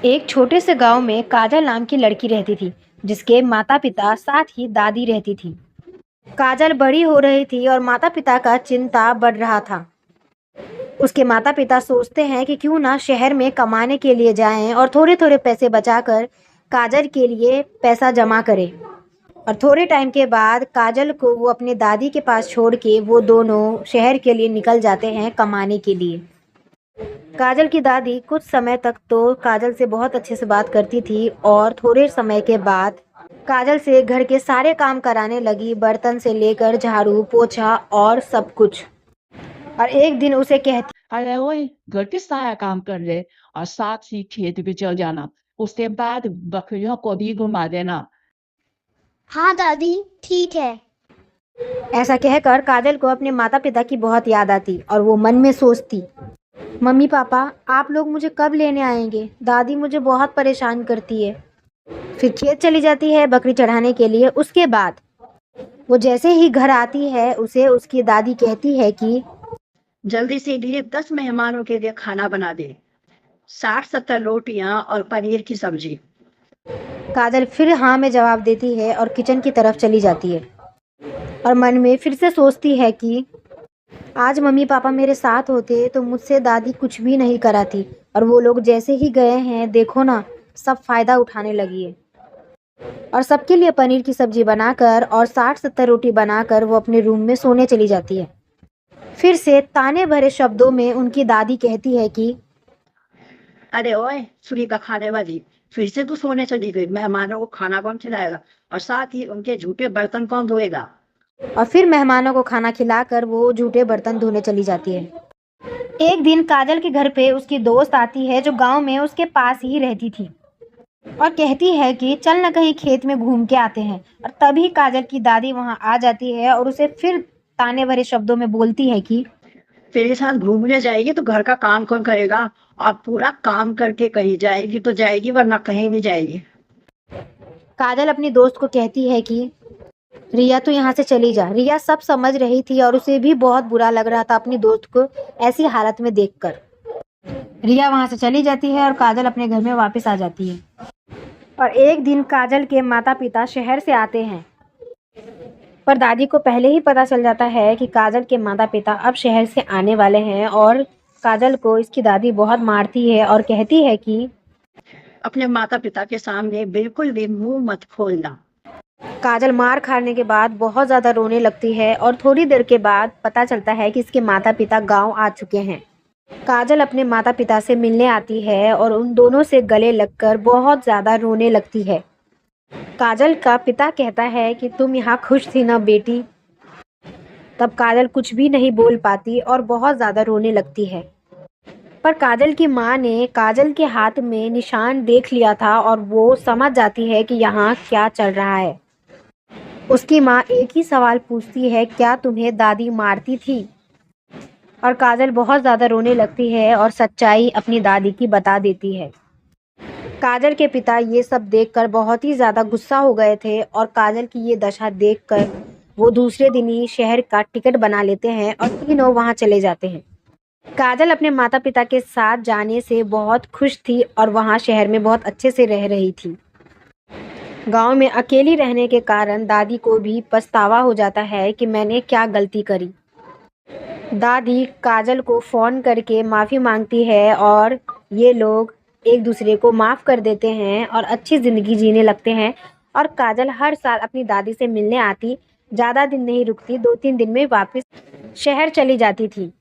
एक छोटे से गांव में काजल नाम की लड़की रहती थी, जिसके माता पिता साथ ही दादी रहती थी। काजल बड़ी हो रही थी और माता पिता का चिंता बढ़ रहा था। उसके माता पिता सोचते हैं कि क्यों ना शहर में कमाने के लिए जाएं और थोड़े थोड़े पैसे बचाकर काजल के लिए पैसा जमा करें। और थोड़े टाइम के बाद काजल को वो अपने दादी के पास छोड़ के वो दोनों शहर के लिए निकल जाते हैं कमाने के लिए। काजल की दादी कुछ समय तक तो काजल से बहुत अच्छे से बात करती थी और थोड़े समय के बाद काजल से घर के सारे काम कराने लगी, बर्तन से लेकर झाड़ू पोछा और सब कुछ। और एक दिन उसे कहती, अरे ओए, घर के सारा काम कर ले और साथ ही खेत भी चल जाना। उसके बाद बकरियों को भी घुमा देना। हाँ दादी, ठीक है। ऐसा कहकर काजल को अपने माता पिता की बहुत याद आती और वो मन में सोचती, मम्मी पापा आप लोग मुझे कब लेने आएंगे? दादी मुझे बहुत परेशान करती है। फिर खेत चली जाती है बकरी चढ़ाने के लिए। उसके बाद वो जैसे ही घर आती है उसे उसकी दादी कहती है कि जल्दी से लिए 10 मेहमानों के लिए खाना बना दे। 60-70 रोटियां और पनीर की सब्जी। काजल फिर हाँ में जवाब देती है और किचन की तरफ चली जाती है और मन में फिर से सोचती है कि आज मम्मी पापा मेरे साथ होते तो मुझसे दादी कुछ भी नहीं कराती, और वो लोग जैसे ही गए हैं देखो ना, सब फायदा उठाने लगी है। और सबके लिए पनीर की सब्जी बनाकर और 60-70 रोटी बनाकर वो अपने रूम में सोने चली जाती है। फिर से ताने भरे शब्दों में उनकी दादी कहती है कि अरे ओए, सुनी का खाने वाली, फिर से तू सोने चली गई। मेहमानों को खाना कौन खिलाएगा और साथ ही उनके झूठे बर्तन कौन धोएगा? और फिर मेहमानों को खाना खिलाकर वो जूठे बर्तन धोने चली जाती है। एक दिन काजल के घर पे उसकी दोस्त आती है जो गांव में उसके पास ही रहती थी और कहती है कि चल न कहीं खेत में घूम के आते हैं। और तभी काजल की दादी वहां आ जाती है और उसे फिर ताने भरे शब्दों में बोलती है कि तेरे साथ घूमने जाएगी तो घर का काम कौन करेगा? और पूरा काम करके कहीं जाएगी तो जाएगी, वरना कहीं नहीं जाएगी। काजल अपनी दोस्त को कहती है कि रिया तो यहाँ से चली जा। रिया सब समझ रही थी और उसे भी बहुत बुरा लग रहा था अपनी दोस्त को ऐसी हालत में देखकर। रिया वहां से चली जाती है और काजल अपने घर में वापस आ जाती है। और एक दिन काजल के माता पिता शहर से आते हैं, पर दादी को पहले ही पता चल जाता है कि काजल के माता पिता अब शहर से आने वाले हैं। और काजल को इसकी दादी बहुत मारती है और कहती है कि अपने माता पिता के सामने बिल्कुल भी मुंह मत खोलना। काजल मार खाने के बाद बहुत ज़्यादा रोने लगती है और थोड़ी देर के बाद पता चलता है कि इसके माता पिता गांव आ चुके हैं। काजल अपने माता पिता से मिलने आती है और उन दोनों से गले लगकर बहुत ज़्यादा रोने लगती है। काजल का पिता कहता है कि तुम यहाँ खुश थी ना बेटी? तब काजल कुछ भी नहीं बोल पाती और बहुत ज़्यादा रोने लगती है। पर काजल की माँ ने काजल के हाथ में निशान देख लिया था और वो समझ जाती है कि यहाँ क्या चल रहा है। उसकी माँ एक ही सवाल पूछती है, क्या तुम्हें दादी मारती थी? और काजल बहुत ज़्यादा रोने लगती है और सच्चाई अपनी दादी की बता देती है। काजल के पिता ये सब देखकर बहुत ही ज़्यादा गुस्सा हो गए थे और काजल की ये दशा देखकर वो दूसरे दिन ही शहर का टिकट बना लेते हैं और तीनों वहाँ चले जाते हैं। काजल अपने माता पिता के साथ जाने से बहुत खुश थी और वहाँ शहर में बहुत अच्छे से रह रही थी। गांव में अकेली रहने के कारण दादी को भी पछतावा हो जाता है कि मैंने क्या गलती करी। दादी काजल को फ़ोन करके माफ़ी मांगती है और ये लोग एक दूसरे को माफ़ कर देते हैं और अच्छी ज़िंदगी जीने लगते हैं। और काजल हर साल अपनी दादी से मिलने आती, ज़्यादा दिन नहीं रुकती, 2-3 दिन में वापस शहर चली जाती थी।